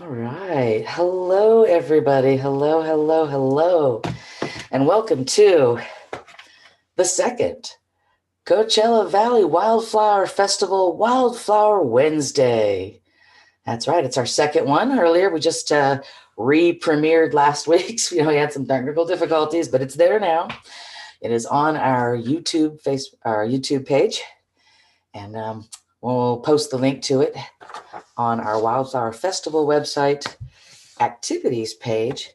All right. Hello, everybody. Hello, hello, hello. And welcome to the second Coachella Valley Wildflower Festival Wildflower Wednesday. That's right. It's our second one. Earlier, we just re-premiered last week's. We had some technical difficulties, but it's there now. It is on our YouTube page, and we'll post the link to it on our Wildflower Festival website activities page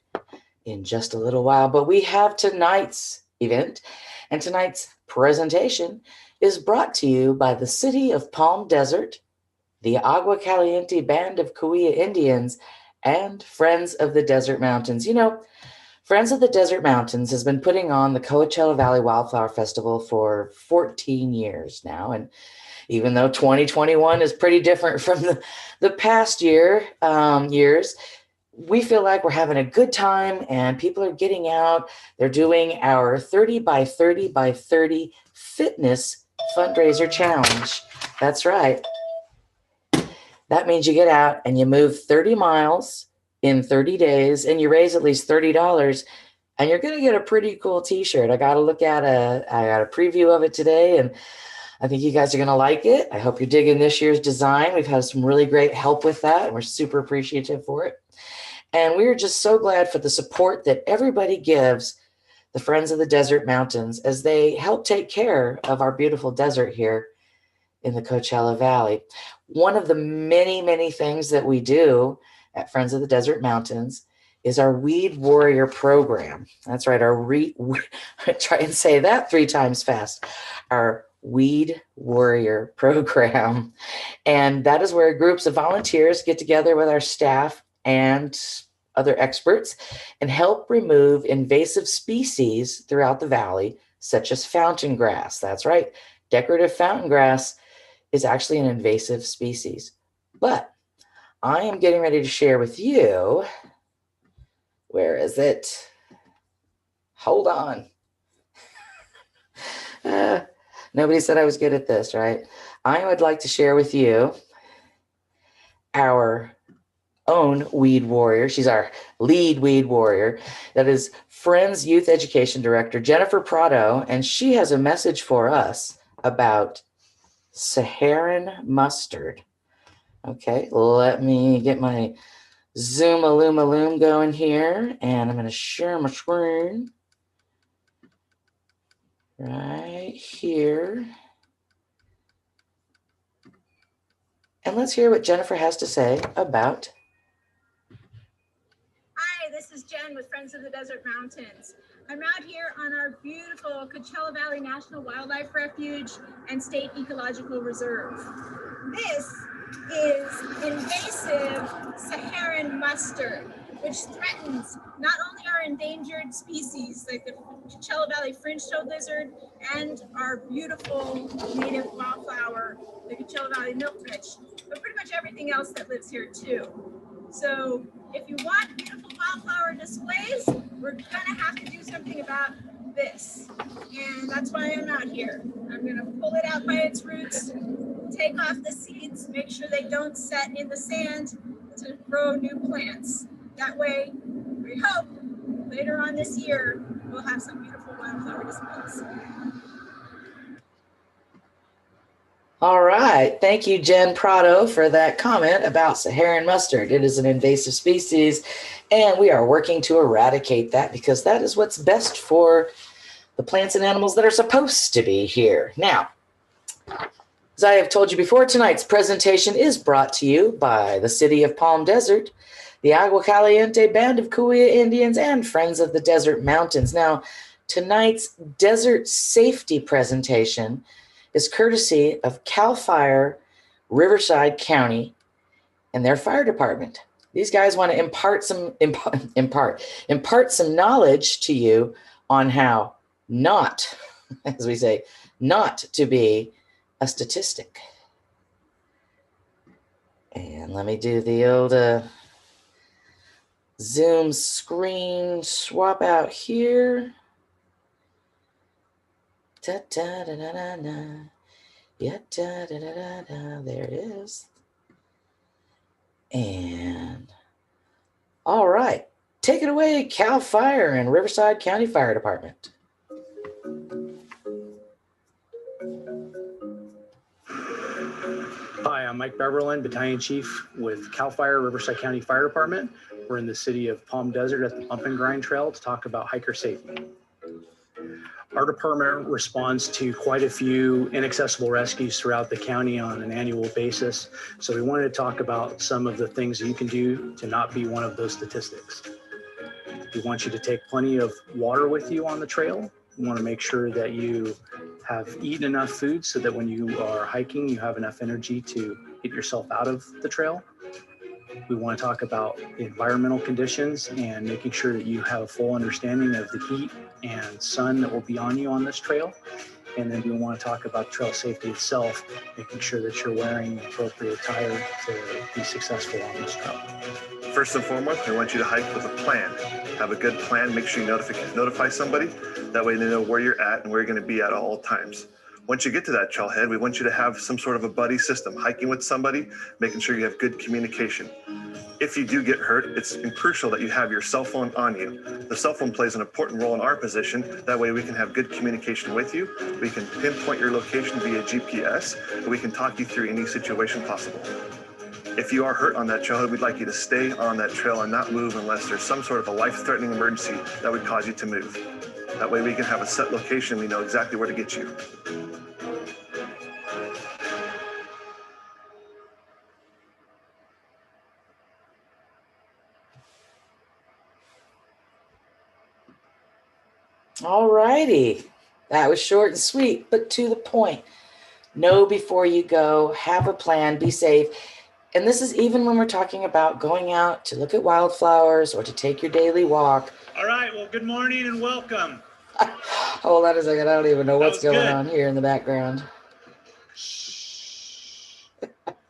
in just a little while. But we have tonight's event, and tonight's presentation is brought to you by the City of Palm Desert, the Agua Caliente Band of Cahuilla Indians, and Friends of the Desert Mountains. Friends of the Desert Mountains has been putting on the Coachella Valley Wildflower Festival for 14 years now, and even though 2021 is pretty different from the past years, we feel like we're having a good time and people are getting out. They're doing our 30 by 30 by 30 fitness fundraiser challenge. That's right. That means you get out and you move 30 miles in 30 days and you raise at least $30 and you're going to get a pretty cool t-shirt. I got a preview of it today, and I think you guys are going to like it. I hope you're digging this year's design. We've had some really great help with that, and we're super appreciative for it. And we're just so glad for the support that everybody gives the Friends of the Desert Mountains as they help take care of our beautiful desert here in the Coachella Valley. One of the many, many things that we do at Friends of the Desert Mountains is our Weed Warrior program. That's right. Try and say that 3 times fast. Our Weed Warrior program. And that is where groups of volunteers get together with our staff and other experts and help remove invasive species throughout the valley, such as fountain grass. That's right. Decorative fountain grass is actually an invasive species. But I am getting ready to share with you, where is it? Hold on. Nobody said I was good at this, right? I would like to share with you our own Weed Warrior. She's our lead Weed Warrior. That is Friends Youth Education Director, Jennifer Prado, and she has a message for us about Saharan Mustard. Okay, let me get my Zoom going here, and I'm going to share my screen right here. And let's hear what Jennifer has to say about. Hi, this is Jen with Friends of the Desert Mountains. I'm out here on our beautiful Coachella Valley National Wildlife Refuge and State Ecological Reserve. This is invasive Saharan mustard, which threatens not only our endangered species like the Coachella Valley fringe-toed lizard and our beautiful native wildflower, the Coachella Valley milkfish, but pretty much everything else that lives here too. So if you want beautiful wildflower displays, we're gonna have to do something about this. And that's why I'm out here. I'm gonna pull it out by its roots, take off the seeds, make sure they don't set in the sand to grow new plants. That way, we hope later on this year, we'll have some beautiful wildflower displays. All right. Thank you, Jen Prado, for that comment about Saharan mustard. It is an invasive species, and we are working to eradicate that because that is what's best for the plants and animals that are supposed to be here. Now, as I have told you before, tonight's presentation is brought to you by the City of Palm Desert, the Agua Caliente Band of Cahuilla Indians, and Friends of the Desert Mountains. Now, tonight's desert safety presentation is courtesy of CALFIRE, Riverside County, and their fire department. These guys want to impart some knowledge to you on how not, as we say, not to be a statistic. And let me do the old Zoom screen swap out here. Da, da, da, da, da, da. Yeah, da, da, da, da, da. There it is. And all right, take it away, CAL FIRE and Riverside County Fire Department. Hi, I'm Mike Beverland, Battalion Chief with CAL FIRE, Riverside County Fire Department. We're in the city of Palm Desert at the Bump and Grind Trail to talk about hiker safety. Our department responds to quite a few inaccessible rescues throughout the county on an annual basis. So we wanted to talk about some of the things you can do to not be one of those statistics. We want you to take plenty of water with you on the trail. We want to make sure that you have eaten enough food so that when you are hiking, you have enough energy to get yourself out of the trail. We want to talk about environmental conditions and making sure that you have a full understanding of the heat and sun that will be on you on this trail. And then we want to talk about trail safety itself, making sure that you're wearing the appropriate attire to be successful on this trail. First and foremost, we want you to hike with a plan. Have a good plan. Make sure you notify somebody. That way they know where you're at and where you're going to be at all times. Once you get to that trailhead, we want you to have some sort of a buddy system, hiking with somebody, making sure you have good communication. If you do get hurt, it's crucial that you have your cell phone on you. The cell phone plays an important role in our position. That way we can have good communication with you. We can pinpoint your location via GPS, and we can talk you through any situation possible. If you are hurt on that trailhead, we'd like you to stay on that trail and not move unless there's some sort of a life-threatening emergency that would cause you to move. That way we can have a set location. We know exactly where to get you. All righty. That was short and sweet, but to the point. Know before you go, have a plan, be safe. And this is even when we're talking about going out to look at wildflowers or to take your daily walk. All right, well, good morning and welcome. Hold on a second. I don't even know what's going on here in the background.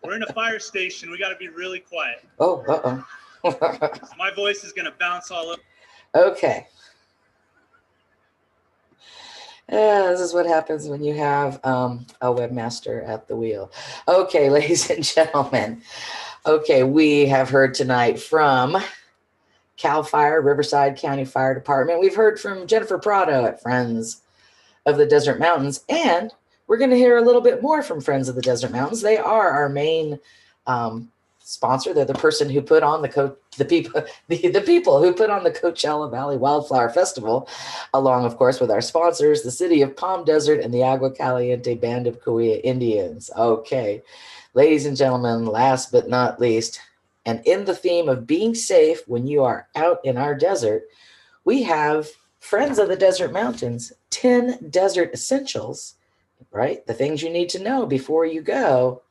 We're in a fire station. We got to be really quiet. Oh, uh-oh. My voice is going to bounce all over. Okay. This is what happens when you have a webmaster at the wheel. Okay, ladies and gentlemen. Okay, we have heard tonight from CAL FIRE, Riverside County Fire Department. We've heard from Jennifer Prado at Friends of the Desert Mountains, and we're going to hear a little bit more from Friends of the Desert Mountains. They are our main sponsor. They're the person who put on the people who put on the Coachella Valley Wildflower Festival, along, of course, with our sponsors, the City of Palm Desert and the Agua Caliente Band of Cahuilla Indians. Okay, ladies and gentlemen, last but not least, and in the theme of being safe when you are out in our desert, we have Friends of the Desert Mountains, 10 desert essentials, right? The things you need to know before you go.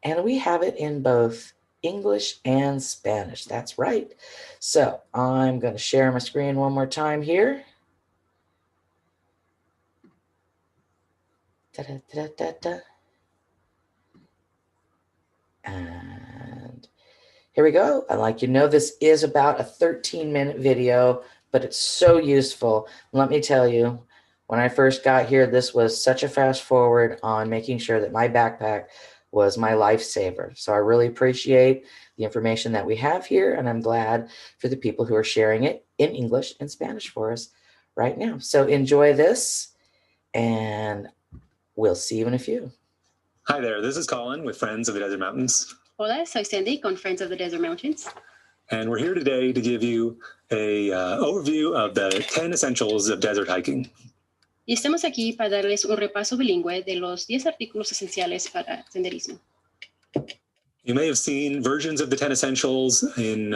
And we have it in both English and Spanish. That's right. So I'm going to share my screen one more time here. Da-da-da-da-da. Here we go. And like, this is about a 13-minute video, but it's so useful. Let me tell you, when I first got here, this was such a fast forward on making sure that my backpack was my lifesaver. So I really appreciate the information that we have here, and I'm glad for the people who are sharing it in English and Spanish for us right now. So enjoy this, and we'll see you in a few. Hi there, this is Colin with Friends of the Desert Mountains. Hola, soy Cindy con Friends of the Desert Mountains. And we're here today to give you a overview of the 10 essentials of desert hiking. Y estamos aquí para darles un repaso bilingüe de los 10 artículos esenciales para senderismo. You may have seen versions of the 10 essentials in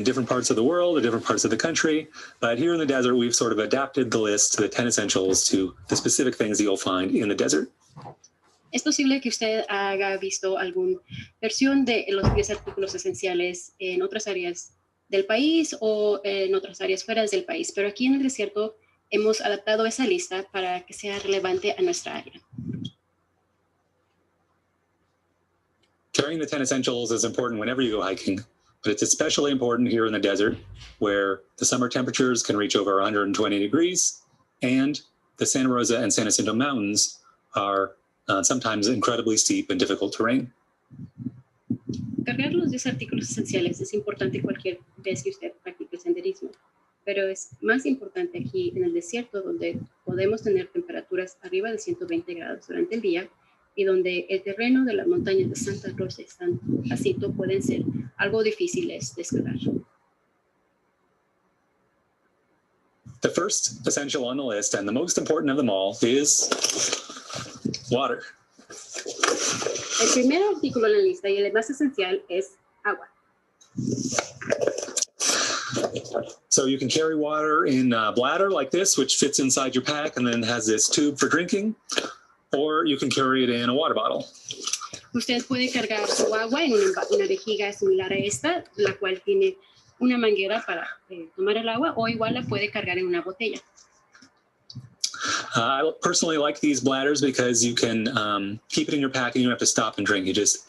different parts of the world or different parts of the country, but here in the desert, we've sort of adapted the list to the 10 essentials to the specific things that you'll find in the desert. Es posible que usted haya visto alguna versión de los 10 artículos esenciales en otras áreas del país o en otras áreas fuera del país, pero aquí en el desierto hemos adaptado esa lista para que sea relevante a nuestra área. Carrying the 10 essentials is important whenever you go hiking, but it's especially important here in the desert where the summer temperatures can reach over 120 degrees and the Santa Rosa and San Jacinto Mountains are sometimes incredibly steep and difficult terrain. Cargar los 10 artículos esenciales es importante cualquier vez que usted practique senderismo, pero es más importante aquí en el desierto donde podemos tener temperaturas arriba de 120 grados durante el día y donde el terreno de las montañas de Santa Rosa y San Jacinto pueden ser algo difíciles de escalar. The first essential on the list, and the most important of them all, is water. El primer artículo en la lista y el más esencial es agua. So you can carry water in a bladder like this, which fits inside your pack and then has this tube for drinking, or you can carry it in a water bottle. Usted puede cargar su agua en una vejiga similar a esta, la cual tiene una manguera para tomar el agua, o igual la puede cargar en una botella. I personally like these bladders because you can keep it in your pack and you don't have to stop and drink. You just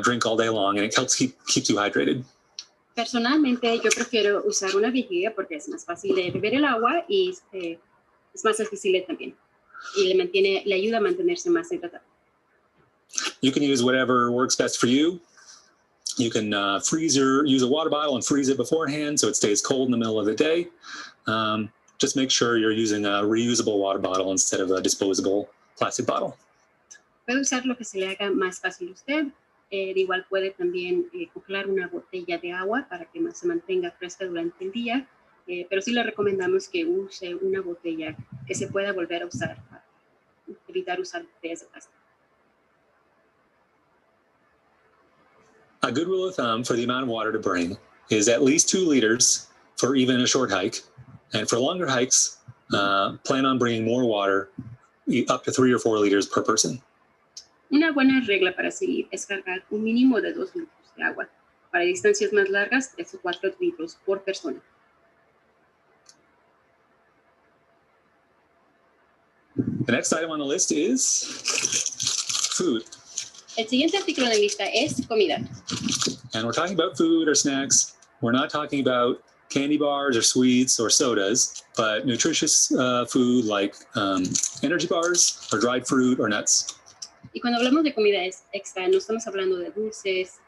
drink all day long and it helps keeps you hydrated. Personalmente, yo prefiero usar una vejiga porque es más fácil de beber el agua y es más accesible también. Y le ayuda a mantenerse más hidratado. You can use whatever works best for you. You can use a water bottle and freeze it beforehand so it stays cold in the middle of the day. Just make sure you're using a reusable water bottle instead of a disposable plastic bottle. Puede usar lo que se le haga más fácil a usted. De igual puede también congelar una botella de agua para que se mantenga fresca durante el día, pero sí le recomendamos que use una botella que se pueda volver a usar para evitar usar botellas de plástico. A good rule of thumb for the amount of water to bring is at least 2 liters for even a short hike. And for longer hikes, plan on bringing more water, up to 3 or 4 liters per person. Una buena regla para seguir es cargar un mínimo de 2 litros de agua. Para distancias más largas, 3 o 4 litros por persona. The next item on the list is food. El siguiente artículo en la lista es comida. And we're talking about food or snacks. We're not talking about candy bars or sweets or sodas, but nutritious food like energy bars or dried fruit or nuts. Y cuando hablamos de comida extra, no estamos hablando de dulces,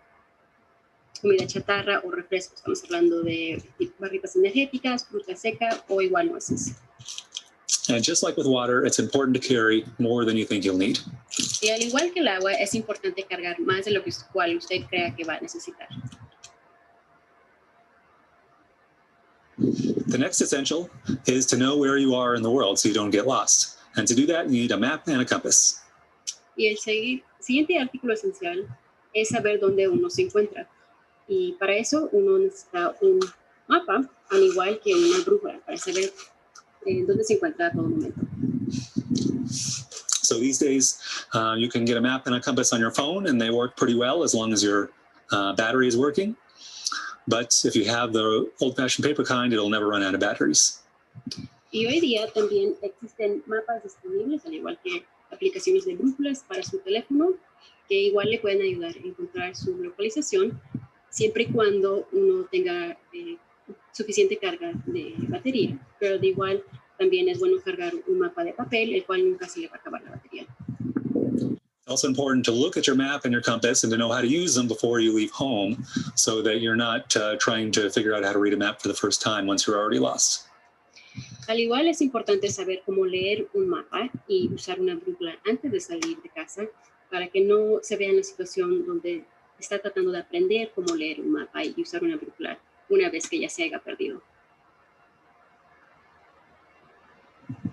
comida chatarra o refrescos. Estamos hablando de barritas energéticas, fruta seca o igual nueces. And just like with water, it's important to carry more than you think you'll need. Y al igual que el agua, es importante cargar más de lo que usted crea que va a necesitar. The next essential is to know where you are in the world so you don't get lost. And to do that, you need a map and a compass. Y el siguiente artículo esencial es saber dónde uno se encuentra. Y para eso uno necesita un mapa, al igual que una brújula, para saber dónde se encuentra a todo momento. So these days, you can get a map and a compass on your phone, and they work pretty well as long as your battery is working. But if you have the old-fashioned paper kind, it'll never run out of batteries. Y hoy día también existen mapas disponibles, al igual que aplicaciones de brújulas para su teléfono, que igual le pueden ayudar a encontrar su localización siempre y cuando uno tenga suficiente carga de batería, pero de igual también es bueno cargar un mapa de papel, el cual nunca se le va a acabar la batería. It's also important to look at your map and your compass and to know how to use them before you leave home so that you're not trying to figure out how to read a map for the first time once you're already lost. Al igual es importante saber cómo leer un mapa y usar una brújula antes de salir de casa para que no se vea en la situación donde está tratando de aprender cómo leer un mapa y usar una brújula una vez que ya se haya perdido.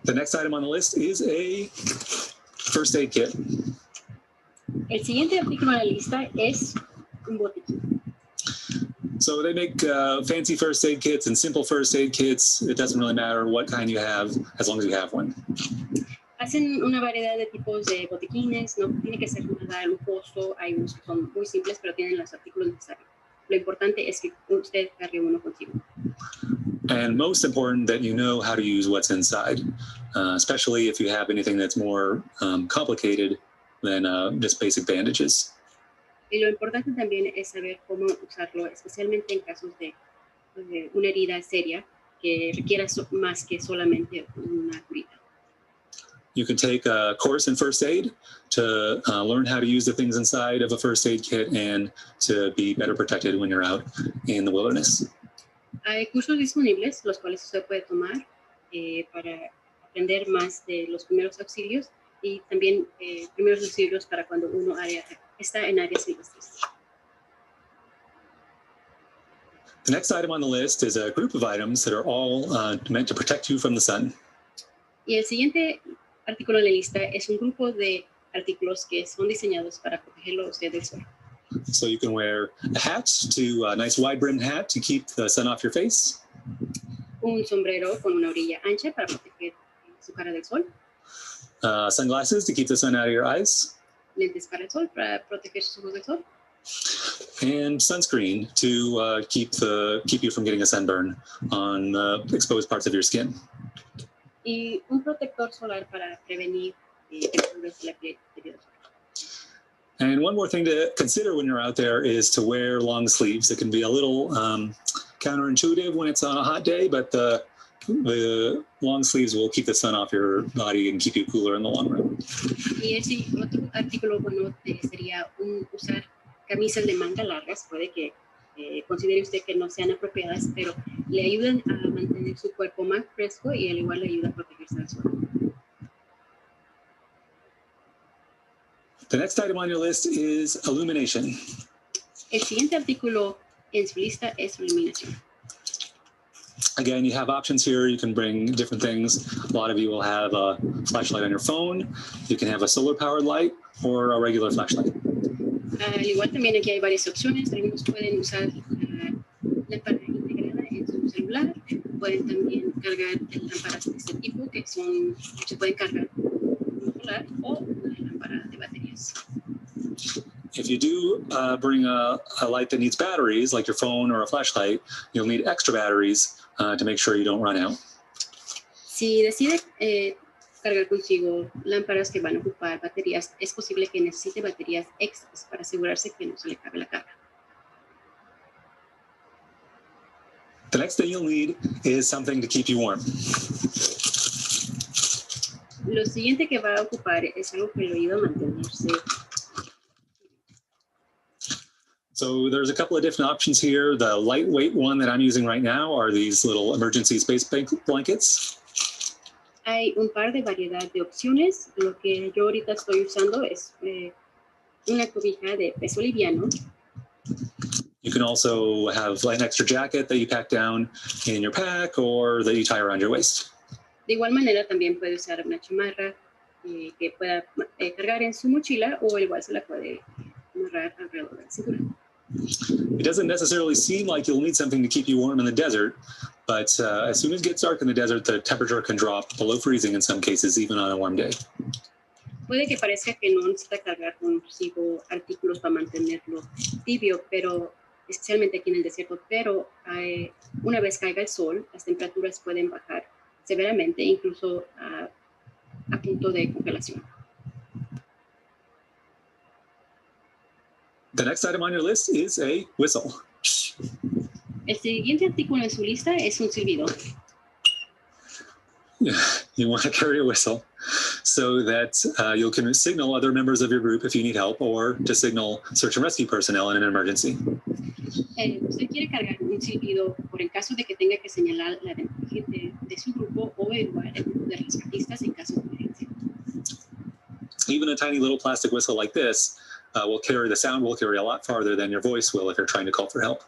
The next item on the list is a first aid kit. El siguiente artículo en la lista es un botiquín. So they make fancy first aid kits and simple first aid kits. It doesn't really matter what kind you have as long as you have one. Hacen una variedad de tipos de botiquines, no tiene que ser nada lujoso, hay unos que son muy simples pero tienen los artículos necesarios. Lo importante es que usted cargue uno consigo. And most important that you know how to use what's inside, especially if you have anything that's more complicated than just basic bandages. Y lo importante también es saber cómo usarlo, especialmente en casos de una herida seria que requiera más que solamente una curita. You can take a course in first aid to learn how to use the things inside of a first aid kit and to be better protected when you're out in the wilderness. Hay cursos disponibles, los cuales usted puede tomar para aprender más de los primeros auxilios y también primeros auxilios para cuando uno está en áreas silvestres. The next item on the list is a group of items that are all meant to protect you from the sun. Y el siguiente artículo en la lista es un grupo de artículos que son diseñados para protegerlo a usted del sol. So you can wear a hat, a nice wide-brimmed hat to keep the sun off your face. Un sombrero con una orilla ancha para proteger su cara del sol. Sunglasses to keep the sun out of your eyes. Lentes para el sol para proteger sus ojos del sol. And sunscreen to keep you from getting a sunburn on exposed parts of your skin. Y un protector solar para prevenir quemaduras de la piel debido al sol. And one more thing to consider when you're out there is to wear long sleeves. It can be a little counterintuitive when it's on a hot day, but the long sleeves will keep the sun off your body and keep you cooler in the long run. Y otro artículo bueno sería usar camisas de manga largas. Puede que considere usted que no sean apropiadas, pero le ayudan a mantener su cuerpo más fresco y al igual le ayuda a protegerse del sol. The next item on your list is illumination. El siguiente artículo en su lista es iluminación. Again, you have options here. You can bring different things. A lot of you will have a flashlight on your phone. You can have a solar-powered light or a regular flashlight. Al igual también aquí hay varias opciones. Algunos pueden usar lámpara integrada en su celular. Pueden también cargar lámparas de este tipo que se pueden cargar con solar o una lámpara de baterías. If you do bring a light that needs batteries, like your phone or a flashlight, you'll need extra batteries to make sure you don't run out. Si decide cargar consigo lámparas que van a ocupar baterías, es posible que necesite baterías extras para asegurarse que no se le acabe la carga. The next thing you'll need is something to keep you warm. Lo siguiente que va a ocupar es algo que lo ayuda a mantenerse. So there's a couple of different options here. The lightweight one that I'm using right now are these little emergency space blankets. Hay un par de variedad de opciones. Lo que yo ahorita estoy usando es una cobija de peso liviano. You can also have an extra jacket that you pack down in your pack or that you tie around your waist. De igual manera también puede usar una chamarra que pueda cargar en su mochila o igual se la puede amarrar alrededor de la cintura. It doesn't necessarily seem like you'll need something to keep you warm in the desert, but as soon as it gets dark in the desert, the temperature can drop below freezing in some cases, even on a warm day. Puede que parezca que no necesita cargar consigo artículos para mantenerlo tibio, pero especialmente aquí en el desierto, pero una vez caiga el sol, las temperaturas pueden bajar severamente, incluso a punto de congelación. The next item on your list is a whistle. El siguiente artículo en su lista es un silbido. You want to carry a whistle so that you can signal other members of your group if you need help, or to signal search and rescue personnel in an emergency. Usted quiere cargar un silbido por el caso de que tenga que señalar la gente de su grupo o evacuar el grupo de rescatistas en caso de emergencia. Even a tiny little plastic whistle like this the sound will carry a lot farther than your voice will if you're trying to call for help.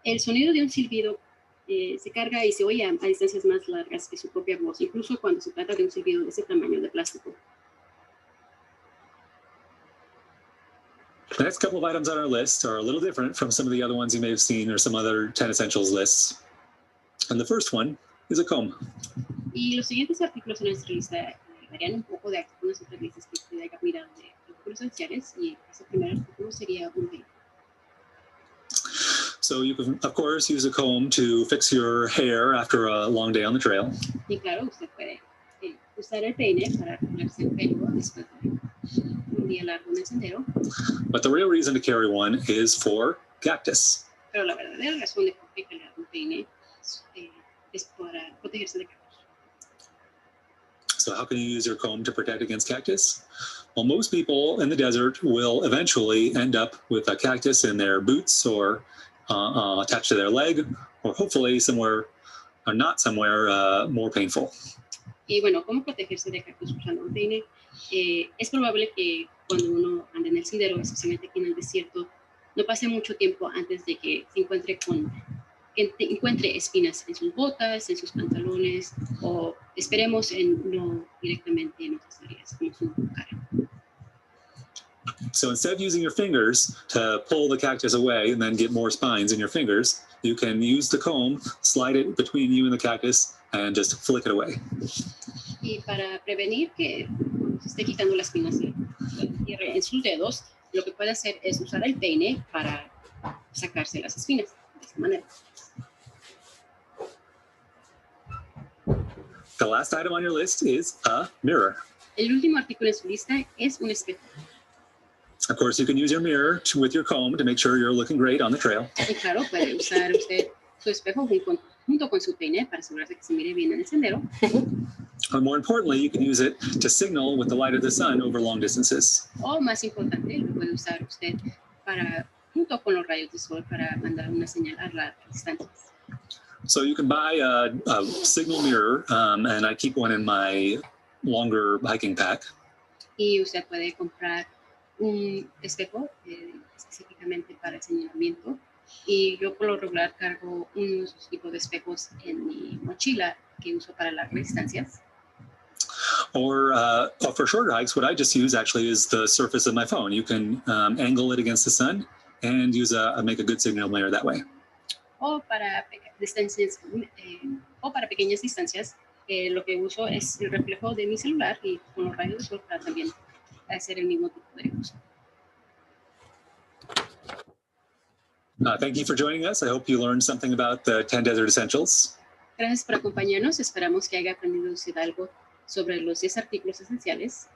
El sonido de un silbido se carga y se oye a distancias más largas que su propia voz, incluso cuando se trata de un silbido de ese tamaño de plástico. The next couple of items on our list are a little different from some of the other ones you may have seen or some other 10 essentials lists. And the first one is a comb. Y los siguientes artículos en nuestra lista varían un poco de algunas otras listas que usted haya mirado de artículos esenciales, y ese primer artículo sería un peine. So you can, of course, use a comb to fix your hair after a long day on the trail. Y claro, usted puede usar el peine para arreglarse el pelo después de un día largo en el sendero. But the real reason to carry one is for cactus. Pero la verdadera razón de por qué cargar un peine es para protegerse de cactus. So how can you use your comb to protect against cactus? Well, most people in the desert will eventually end up with a cactus in their boots or attached to their leg, or hopefully somewhere, or not somewhere more painful. Y bueno, ¿cómo protegerse de cactus usando un peine? Es probable que cuando uno anda en el sendero, especialmente aquí en el desierto, no pase mucho tiempo antes de que se encuentre espinas en sus botas, en sus pantalones, o esperemos no directamente en otras áreas como su cara. So instead of using your fingers to pull the cactus away and then get more spines in your fingers, you can use the comb, slide it between you and the cactus, and just flick it away. Y para prevenir que se esté quitando las espinas en sus dedos, lo que puede hacer es usar el peine para sacarse las espinas de esta manera. The last item on your list is a mirror. El último artículo en su lista es un espejo. Of course, you can use your mirror with your comb to make sure you're looking great on the trail. Y claro, puede usar usted su espejo junto con su peine para asegurarse que se mire bien en el sendero. Or more importantly, you can use it to signal with the light of the sun over long distances. O más importante, lo puede usar usted junto con los rayos de sol para mandar una señal a largas distancias. So you can buy a signal mirror, and I keep one in my longer hiking pack. Y usted puede comprar un espejo específicamente para el señalamiento. Y yo por lo regular cargo unos tipos de espejos en mi mochila que uso para largas distancias. Or for shorter hikes, what I just use actually is the surface of my phone. You can angle it against the sun and make a good signal mirror that way. O para pequeñas distancias, lo que uso es el reflejo de mi celular y con los rayos de sol para también hacer el mismo tipo de uso. Thank you for joining us. I hope you learned something about the 10 Desert Essentials. Gracias por acompañarnos. Esperamos que haya aprendido usted algo sobre los 10 artículos esenciales.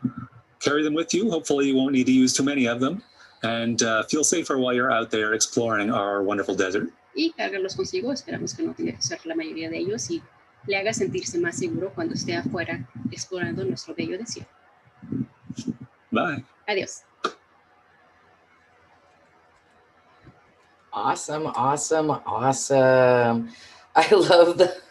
Carry them with you. Hopefully you won't need to use too many of them. And feel safer while you're out there exploring our wonderful desert. Y cárgalos consigo. Esperamos que no tenga que usar la mayoría de ellos y le haga sentirse más seguro cuando esté afuera explorando nuestro bello desierto. Bye. Adiós. Awesome, awesome, awesome. I love that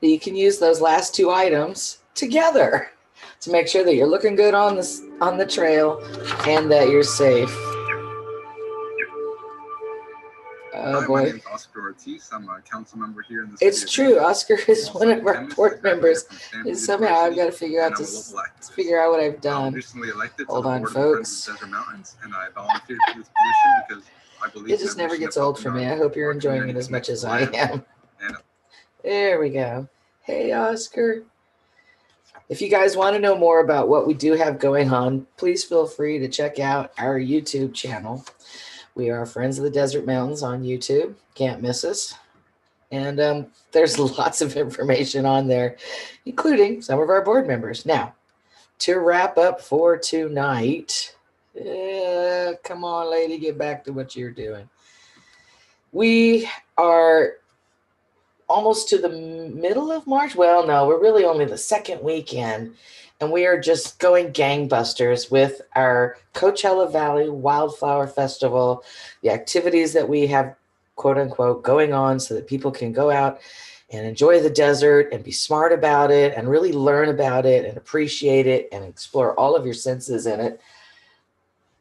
you can use those last two items together to make sure that you're looking good on the trail and that you're safe. Oh boy. My name is Oscar Ortiz. I'm a council member here in the city. It's true. Oscar is one of our board members. And somehow I've got to figure out what I've done. Recently elected Hold to the on, board folks. of Desert Mountains, and I volunteered for this position because I believe It just never gets old for me. I hope you're enjoying it as much as I am. There we go. Hey, Oscar. If you guys want to know more about what we do have going on, please feel free to check out our YouTube channel. We are Friends of the Desert Mountains on YouTube. Can't miss us. And there's lots of information on there, including some of our board members. Now, to wrap up for tonight, Yeah, come on, lady, get back to what you're doing. We are almost to the middle of March. Well, no, we're really only the second weekend, and we are just going gangbusters with our Coachella Valley Wildflower Festival, the activities that we have, quote unquote, going on so that people can go out and enjoy the desert and be smart about it and really learn about it and appreciate it and explore all of your senses in it.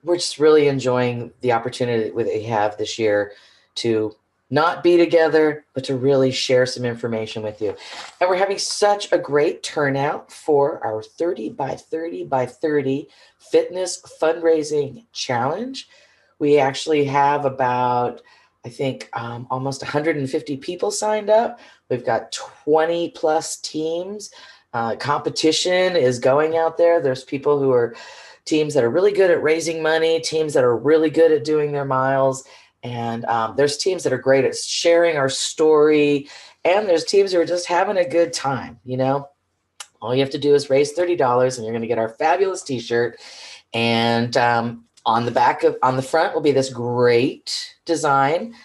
We're just really enjoying the opportunity that we have this year to not be together, but to really share some information with you. And we're having such a great turnout for our 30 by 30 by 30 fitness fundraising challenge. We actually have about, I think, almost 150 people signed up. We've got 20 plus teams. Competition is going out there. There's people who are teams that are really good at raising money, teams that are really good at doing their miles. And there's teams that are great at sharing our story. And there's teams who are just having a good time. You know, all you have to do is raise $30 and you're going to get our fabulous t-shirt. And on the front will be this great design.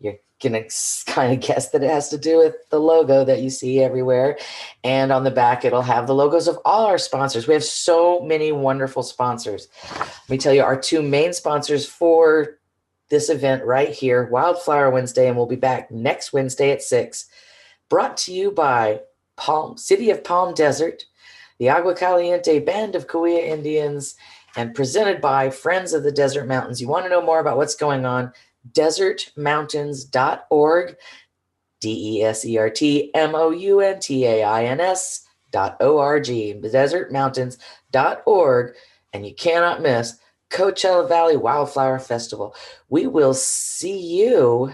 You're going to kind of guess that it has to do with the logo that you see everywhere. And on the back, it'll have the logos of all our sponsors. We have so many wonderful sponsors. Let me tell you, our two main sponsors for this event right here, Wildflower Wednesday, and we'll be back next Wednesday at 6, brought to you by City of Palm Desert, the Agua Caliente Band of Cahuilla Indians, and presented by Friends of the Desert Mountains. You want to know more about what's going on? desertmountains.org, desertmountains.org, desertmountains.org, and you cannot miss Coachella Valley Wildflower Festival. We will see you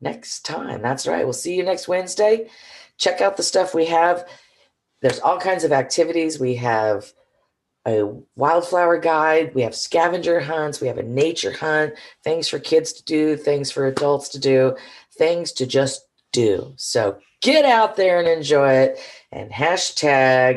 next time. That's right. We'll see you next Wednesday. Check out the stuff we have. There's all kinds of activities. We have a wildflower guide. We have scavenger hunts. We have a nature hunt, things for kids to do, things for adults to do, things to just do. So get out there and enjoy it. And hashtag